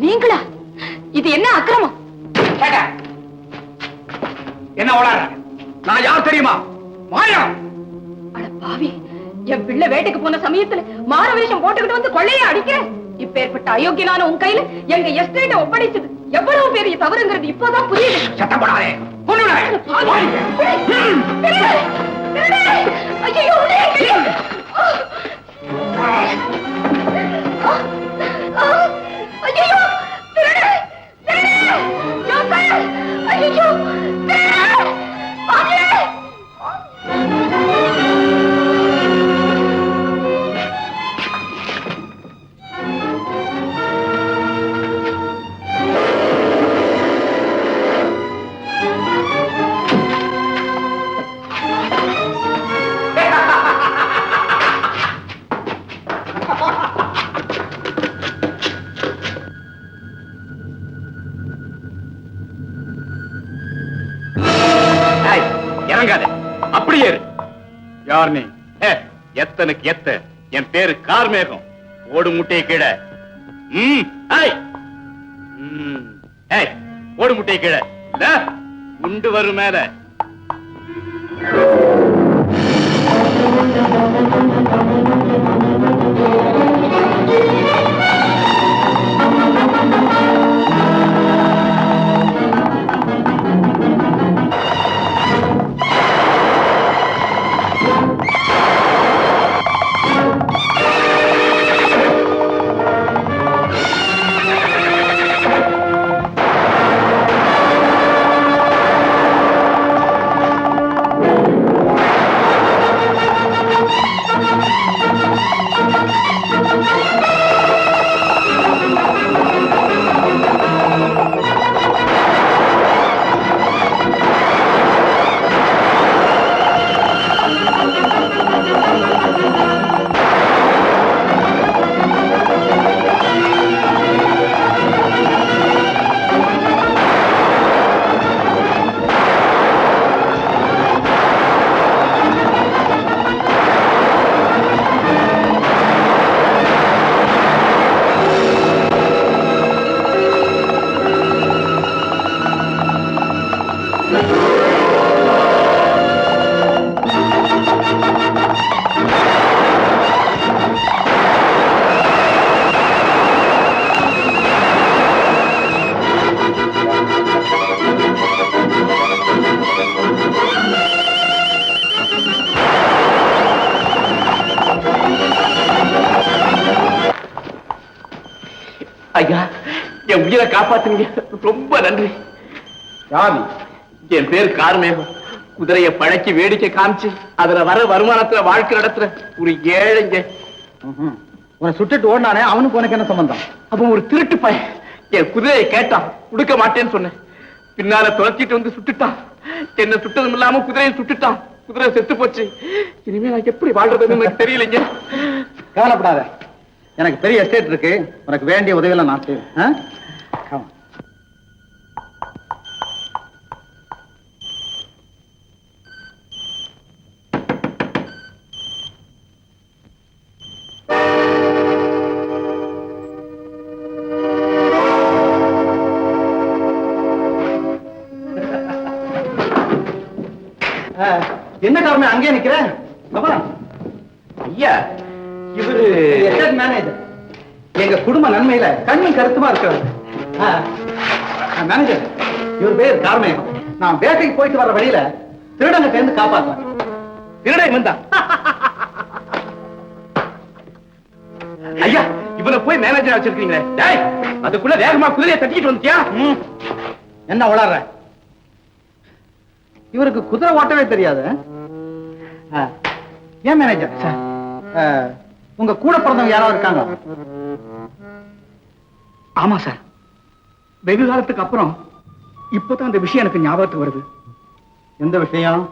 நீங்களா? இது என்ன அக்கிரமம்? என்ன ஓடாத? நான் யார் தெரியுமா? மாயா. அட பாவி, என் பிள்ளை வேட்டைக்கு போன சமயத்துல மாற வேஷம் போட்டுக்கிட்டு வந்து கொள்ளையை அடிக்கிறேன். இப்பேற்பட்ட அயோக்கியனான உன் கையில எங்க எஸ்டேட்டை ஒப்படைச்சது எவ்வளவு பெரிய தவறுங்கிறது இப்போதான் புரியுது. சத்தம் போடாதே. அப்படியே யார் நீ? எத்தனுக்கு எத்த என் பேரு கார்மேகம். ஓடு முட்டையை கீழே. ஓடு முட்டையை கீழே. உண்டு வரும் மேல. ஐயா, என் உயிரை காப்பாத்துங்க. ரொம்ப நன்றி. யாமி, என் பேர் கார்மேகம். குதிரையை பழக்கி வேடிக்கை காமிச்சு அதுல வர வருமானத்துல வாழ்க்கை நடத்துற ஒரு ஏழைங்க. உன்னை சுட்டுட்டு ஓடினானே, அவனுக்கு உனக்கு என்ன சம்பந்தம்? அப்ப ஒரு திருட்டு பையன் என் குதிரையை கேட்டான், கொடுக்க மாட்டேன்னு சொன்னேன். பின்னால துரத்திட்டு வந்து சுட்டுட்டான். என்ன சுட்டதும் இல்லாம குதிரையை சுட்டுட்டான். குதிரை செத்து போச்சு. இனிமே நான் எப்படி வாழ்றதுன்னு எனக்கு தெரியலைங்க. கவலைப்படாத, எனக்கு பெரிய எஸ்டேட் இருக்கு. உனக்கு வேண்டிய உதவியெல்லாம் நான் செய்வேன். என்ன காரணம் அங்கே நிக்கிறேன்? ஐயா, இவரு எஸ்டேட் மேனேஜர். எங்க குடும்ப நன்மையில கண்ணும் கருத்துமா இருக்கிறார். மேனேஜர், இவர் பேர் கார்மேகம். நான் வேட்டைக்கு போயிட்டு வர வழியில திருடங்க சேர்ந்து காப்பாற்றேன். திருடன் வந்தா? ஐயா, இவனை போய் மேனேஜர் வச்சிருக்கீங்களே, அதுக்குள்ள வேகமா குதிரையை தட்டிட்டு வந்துட்டியா? என்ன உளற? இவருக்கு குதிரை ஓட்டவே தெரியாது. ஏன் மேனேஜர் சார், உங்க கூட பிறந்தவங்க யாராவது இருக்காங்க? ஆமா சார், வெகு காலத்துக்கு அப்புறம் இப்பதான் அந்த விஷயம் எனக்கு ஞாபகத்துக்கு வருது. எந்த விஷயம்?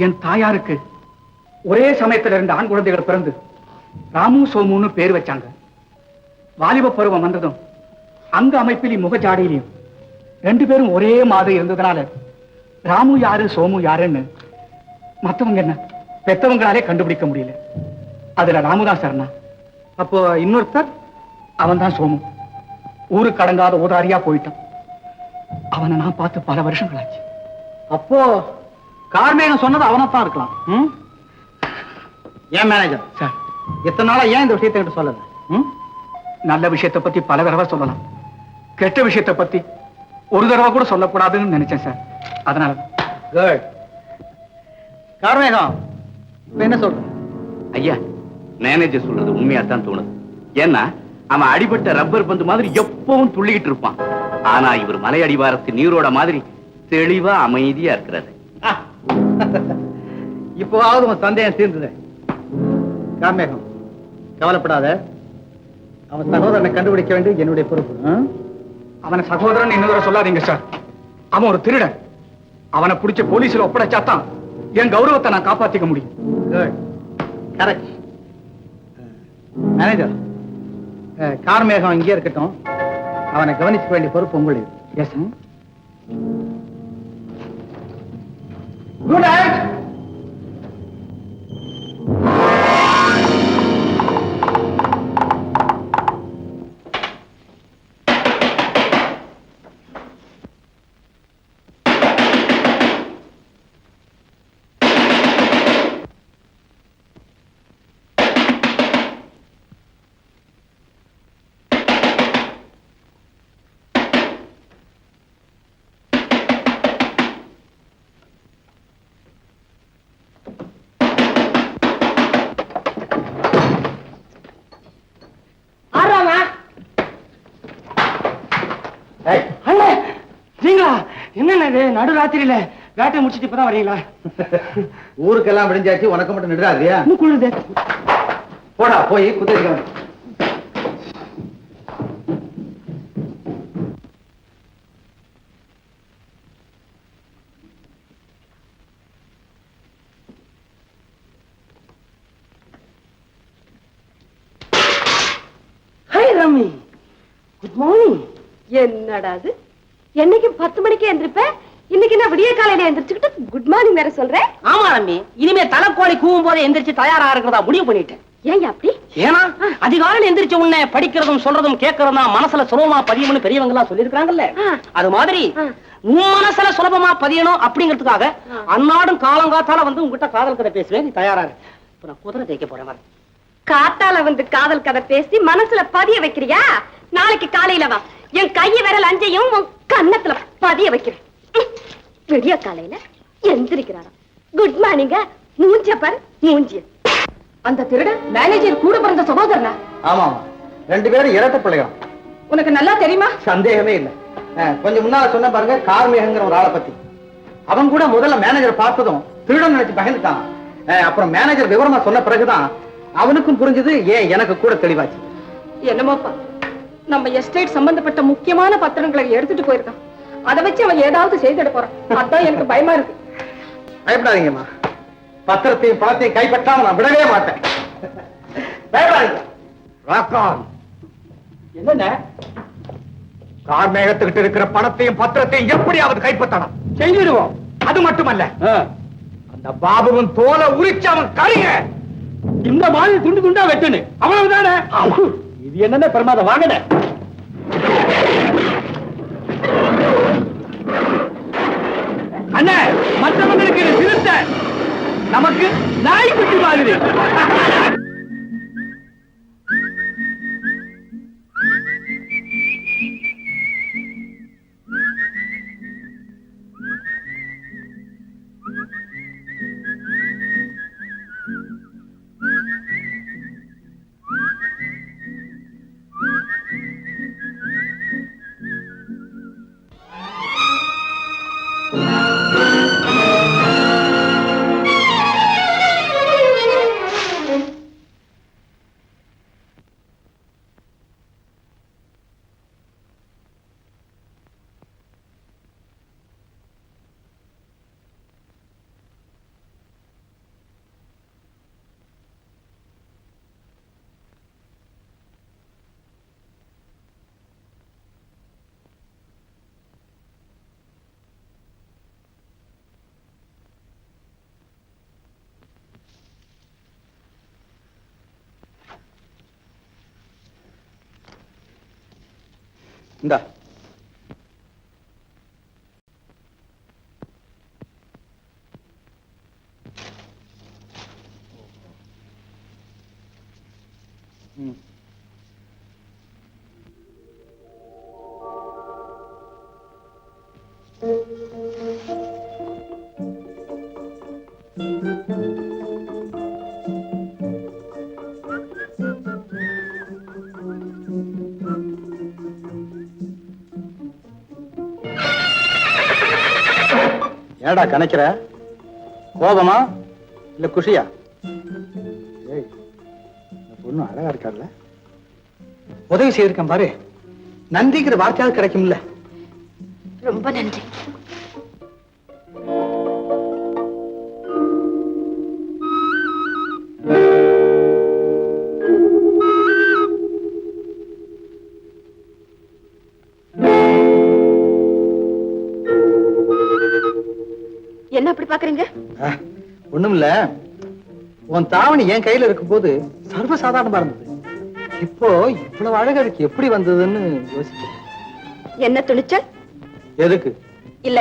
என் தாயாருக்கு ஒரே சமயத்துல 2 ஆண் குழந்தைகள் பிறந்து ராமு சோமுன்னு பேர் வச்சாங்க. வாலிப பருவம் வந்ததும் அங்க அமைப்பிலையும் முகஜாடையிலையும் 2 பேரும் ஒரே மாதிரி இருந்ததுனால ராமு யாரு சோமு யாருன்னு மத்தவங்க என்ன பெத்தவங்களாலே கண்டுபிடிக்க முடியல. அதுல ராமுதான் சரணா. அப்போ இன்னொருத்தர்? அவன் தான் சோமு. ஊருக்கு அடங்காத ஊதாரியா போயிட்டான். அவனை நான் பார்த்து பல வருஷங்களாச்சு. அப்போ கார்மேகம் சொன்னது அவனைத்தான் இருக்கலாம். ஏன் மேனேஜர் சார், எத்தனை நாளா ஏன் இந்த விஷயத்தை என்கிட்ட சொல்லல? நல்ல விஷயத்தை பத்தி பல தடவை சொல்லலாம், கெட்ட விஷயத்தை பத்தி ஒரு தடவை கூட சொல்லக்கூடாதுன்னு நினைச்சேன் சார். அதனால குட். கார்மேகம் இப்ப என்ன சொல்ற? ஐயா, மேனேஜர் சொல்றது உண்மையாத்தான் தோணுது. ஏன்னா அவன் அடிபட்ட ரப்பர் பந்து மாதிரி எப்பவும் துள்ளிக்கிட்டு இருப்பான். ஆனா இவர் மலை அடிவாரத்து நீரோட மாதிரி தெளிவா அமைதியா இருக்கிறாரு. இப்போவாவது உன் சந்தேகம் தீர்ந்தது. கார்மேகம், கவலைப்படாத. அவன் சகோதரனை கண்டுபிடிக்க வேண்டியது என்னுடைய பொறுப்பு. அவனை சகோதரன் இன்னொரு சொல்லாதீங்க சார். அவன் ஒரு திருடன். அவனை பிடிச்ச போலீஸ்ல ஒப்படைச்சாத்தான் என் கௌரவத்தை நான் காப்பாத்திக்க முடியும். Good, correct. மேனேஜர், கார்மேகம் இங்கே இருக்கட்டும். அவனை கவனிக்க வேண்டிய பொறுப்பு உங்களுடைய. எஸ். Good night. என்ன நடுராத்திரியில வேட்டை முடிச்சிட்டு இப்பதான் வரீங்களா? ஊருக்கெல்லாம் விடிஞ்சாச்சு, உனக்கு மட்டும் நிடுறாதியா? போடா, போய் குத்திருக்க. Hi Rammi, good morning. என்னடா அது, என்னைக்கு 10 மணிக்கே எந்திரிப்ப, இன்னைக்கு நான் விடிய காலையில எந்திரிச்சுக்கிட்டு குட் மார்னிங் வேற சொல்றேன். ஆமா ரம்மி, இனிமே தலைக்கோழி கூவும் போது எந்திரிச்சு தயாரா இருக்கிறதா முடிவு பண்ணிட்டேன். ஏன் அப்படி? ஏன்னா அதிகாலையில் எந்திரிச்ச உன்னை படிக்கிறதும் சொல்றதும் கேட்கறதும் தான் மனசுல சுலபமா பதியும்னு பெரியவங்க எல்லாம் சொல்லிருக்காங்கல்ல. அது மாதிரி உன் மனசுல சுலபமா பதியணும் அப்படிங்கிறதுக்காக அன்னாடும் காலங்காத்தால வந்து உங்ககிட்ட காதல் கதை பேசுவேன். நீ தயாரா இரு. இப்ப நான் குதிரை தேய்க்க போறேன் மாதிரி. காத்தால வந்து காதல் கதை பேசி மனசுல பதிய வைக்கிறியா? நாளைக்கு காலையில வா, என் கைய விரல் அஞ்சையும் உன் கன்னத்துல பதிய வைக்கிறேன். விடிய காலையில எந்திரிக்கிறாரா, குட் மார்னிங்க, மூஞ்சிய பாரு மூஞ்சிய. அந்த திருடன் மேனேஜர் கூட பிறந்த சகோதரனா? ஆமா, ரெண்டு பேரும் இரட்டை பிள்ளைகள். உனக்கு நல்லா தெரியுமா? சந்தேகமே இல்ல. கொஞ்சம் முன்னால சொன்ன பாருங்க, கார்மேகங்கிற ஒரு ஆளை பத்தி. அவன் கூட முதல்ல மேனேஜர் பார்த்ததும் திருடன் நினைச்சு பயந்துட்டான். அப்புறம் மேனேஜர் விவரமா சொன்ன பிறகுதான் அவனுக்கும் புரிஞ்சது, ஏன் எனக்கு கூட தெளிவாச்சு. என்னமோப்பா, நம்ம எஸ்டேட் சம்பந்தப்பட்ட முக்கியமான பத்திரங்களை எடுத்துட்டு போயிருக்கான். அதை வச்சு அவன் ஏதாவது செய்திட போறான். அதான் எனக்கு பயமா இருக்கு. பயப்படாதீங்கம்மா, பத்திரத்தையும் பணத்தையும் கைப்பற்றாம நான் விடவே மாட்டேன். பயப்படாதீங்க. என்ன கார்மேகத்துக்கிட்ட இருக்கிற பணத்தையும் பத்திரத்தையும் எப்படியாவது கைப்பற்றணும். செய்திடுவோம். அது மட்டுமல்ல, அந்த பாபுவின் தோலை உரிச்சு அவன் கறிய இந்த மாதிரி துண்டு துண்டா வெட்டுன்னு அவ்வளவுதானே. இது என்னென்ன பிரமாதம், வாங்கட. அண்ணே, மற்றவங்களுக்கு இது சிறுத்த, நமக்கு நாய்க்குட்டி மாதிரி. இந்தா. ஏடா கணக்கிற? கோபமா இல்ல குஷியா? ஏய், இந்த பொண்ணு அழகா இருக்கார்ல. உதவி செய்திருக்கேன் பாரு. நன்றிங்கிற வார்த்தையாவது கிடைக்கும்ல. ரொம்ப நன்றி. என்ன அப்படி பாக்குறீங்க? ஒண்ணும் இல்ல, உன் தாவணி என் கையில இருக்கும் போது சர்வசாதாரணமா இருந்தது. இப்போ இவ்வளவு அழகா இருக்கு, எப்படி வந்ததுன்னு யோசிக்கிறேன். என்ன துணிச்சல்? எதுக்கு? இல்ல,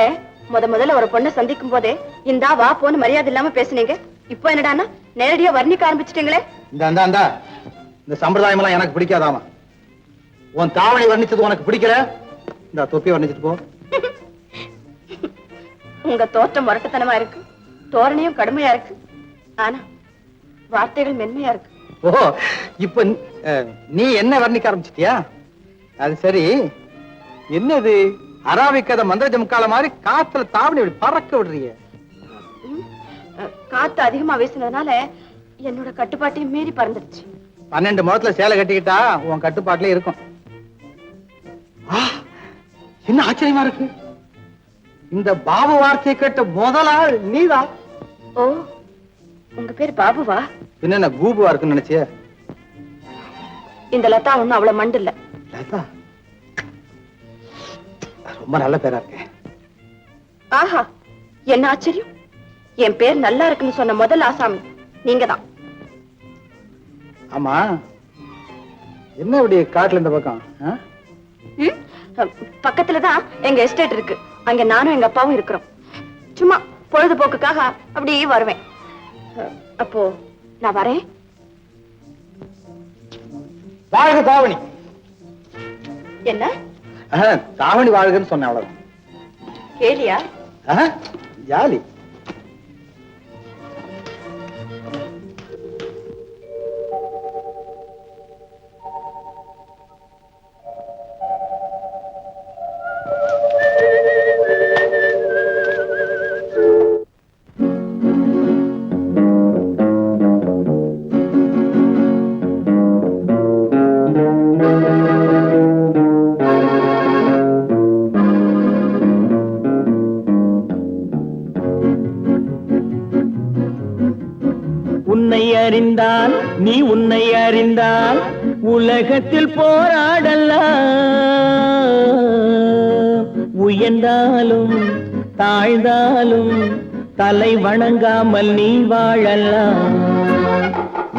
முதல்ல ஒரு பொண்ணை சந்திக்கும் போதே இந்தா வா போன்னு மரியாதை இல்லாம பேசுனீங்க. இப்போ என்னடான்னா நேரடியா வர்ணிக்க ஆரம்பிச்சிட்டீங்களே. இந்த சம்பிரதாயம் எல்லாம் எனக்கு பிடிக்காதாமா. உன் தாவணி வர்ணிச்சது உனக்கு பிடிக்கல, இந்த தொப்பி வர்ணிச்சிட்டு போ. உங்க தோற்றம் முரட்டுத்தனமா இருக்கு, தோரணையும் கடுமையா இருக்கு, ஆனா வார்த்தைகள் மென்மையா இருக்கு. ஓ, இப்ப நீ என்ன வர்ணிக்க ஆரம்பிச்சிட்டியா? அது சரி, என்னது அராபிக்கத மந்திர ஜமுக்கால மாதிரி காத்துல தாவணி பறக்க விடுறீங்க? காத்து அதிகமா வீசினதுனால என்னோட கட்டுப்பாட்டையும் மீறி பறந்துடுச்சு. 12 முழத்துல சேலை கட்டிக்கிட்டா உன் கட்டுப்பாட்டுல இருக்கும். என்ன ஆச்சரியமா இருக்கு, இந்த பாபு வார்த்தையை கேட்ட முதல் ஆள் நீதான். ஓ, உங்க பேர் பாபுவா? என்ன கூபுவா இருக்குன்னு நினைச்சிய? இந்த லதா ஒண்ணும் அவ்வளவு மண்டு இல்ல. லதா ரொம்ப நல்ல பேரா இருக்கு. ஆஹா, என்ன ஆச்சரியம்! என் பேர் நல்லா இருக்குன்னு சொன்ன முதல் ஆசாமி நீங்கதான். ஆமா, என்ன இப்படி காட்டுல இந்த பக்கம்? பக்கத்துலதான் எங்க எஸ்டேட் இருக்கு, அங்க நானும் எங்க அப்பாவும் இருக்கிறோம். சும்மா பொழுதுபோக்குக்காக அப்படியே வருவேன். அப்போ நான் வரேன். வாழ்க தாவணி. என்ன தாவணி வாழ்கன்னு சொன்ன அவ்வளவு. கேலியா? ஜாலி. அறிந்தால் நீ உன்னை அறிந்தால் உலகத்தில் போராடலாம். உயர்ந்தாலும் தாழ்ந்தாலும் தலை வணங்காமல் நீ வாழலாம்.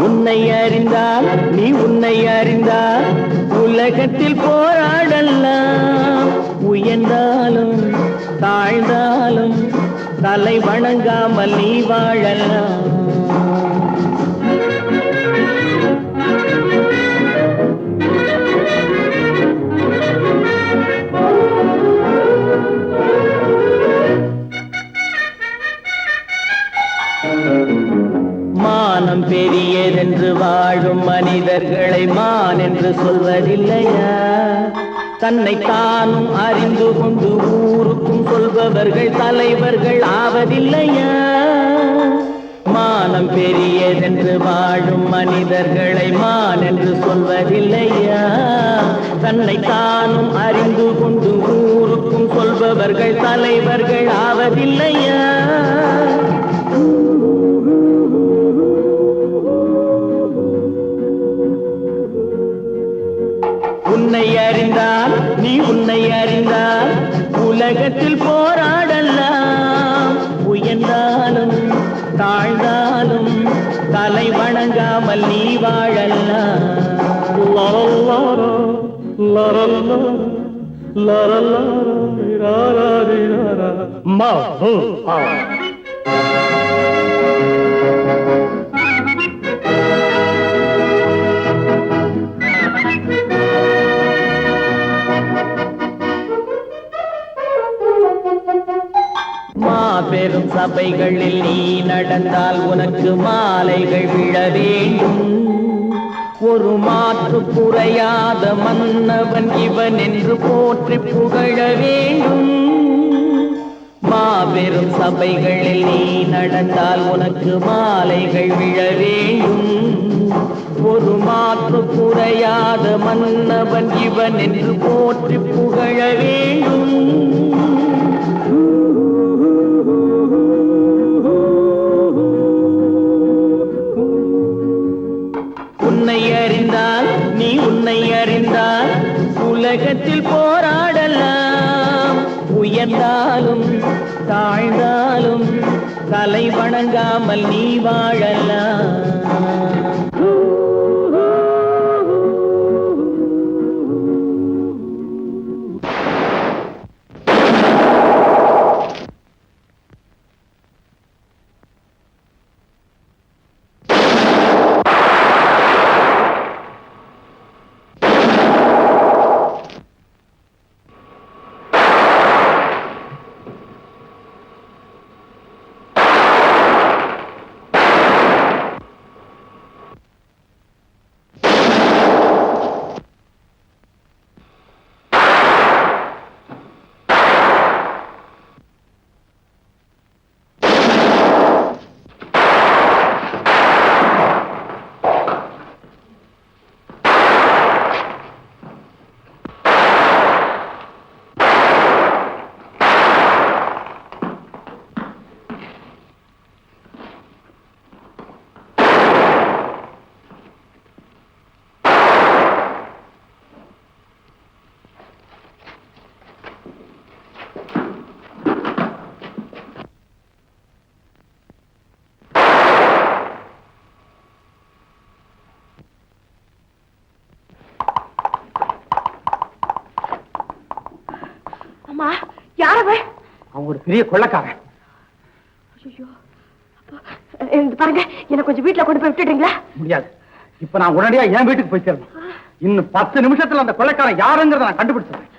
உன்னை அறிந்தால் நீ உன்னை அறிந்தால் உலகத்தில் போராடலாம். உயர்ந்தாலும் தாழ்ந்தாலும் தலை வணங்காமல் நீ வாழலாம். மானம் பெரியதென்று வாழும் மனிதர்களை மான் என்று சொல்வதில்லையா? தன்னை தானும் அறிந்து கொண்டு ஊருக்கும் சொல்பவர்கள் தலைவர்கள் ஆவதில்லையா? மானம் பெரியதென்று வாழும் மனிதர்களை மான் என்று சொல்வதில்லையா? தன்னை தானும் அறிந்து கொண்டு ஊருக்கும் சொல்பவர்கள் தலைவர்கள் ஆவதில்லையா? உன்னை அறிந்தால் நீ உன்னை அறிந்தால் உலகத்தில் போராடலாம். உயர்ந்தாலும் தாழ்ந்தாலும் தலை வணங்காமல் நீ வாழலாம். மாபெரும் சபைகளில் நீ நடந்தால் உனக்கு மாலைகள் விழ வேண்டும். ஒரு மாற்று குறையாத மன்னவன் இவன் என்று போற்றி புகழ வேண்டும். மாபெரும் சபைகளில் நீ நடந்தால் உனக்கு மாலைகள் விழ வேண்டும். ஒரு மாற்று குறையாத மன்னவன் இவன் என்று போற்றி புகழ வேண்டும். உன்னை அறிந்தால் நீ உன்னை அறிந்தால் உலகத்தில் போராடலாம். உயர்ந்தாலும் தாழ்ந்தாலும் தலை வணங்காமல் நீ வாழலாம். அம்மா, யாரவன்? அவன் ஒரு பெரிய கொள்ளக்காரன். பாருங்க, என்ன கொஞ்சம் வீட்டுல கொண்டு போய் விட்டுடுறீங்களா? முடியாது. இப்ப நான் உடனடியா என் வீட்டுக்கு போய் சேரணும். இன்னும் 10 நிமிஷத்துல அந்த கொள்ளைக்காரன் யாருங்கிறத நான் கண்டுபிடிச்சிடுறேன்.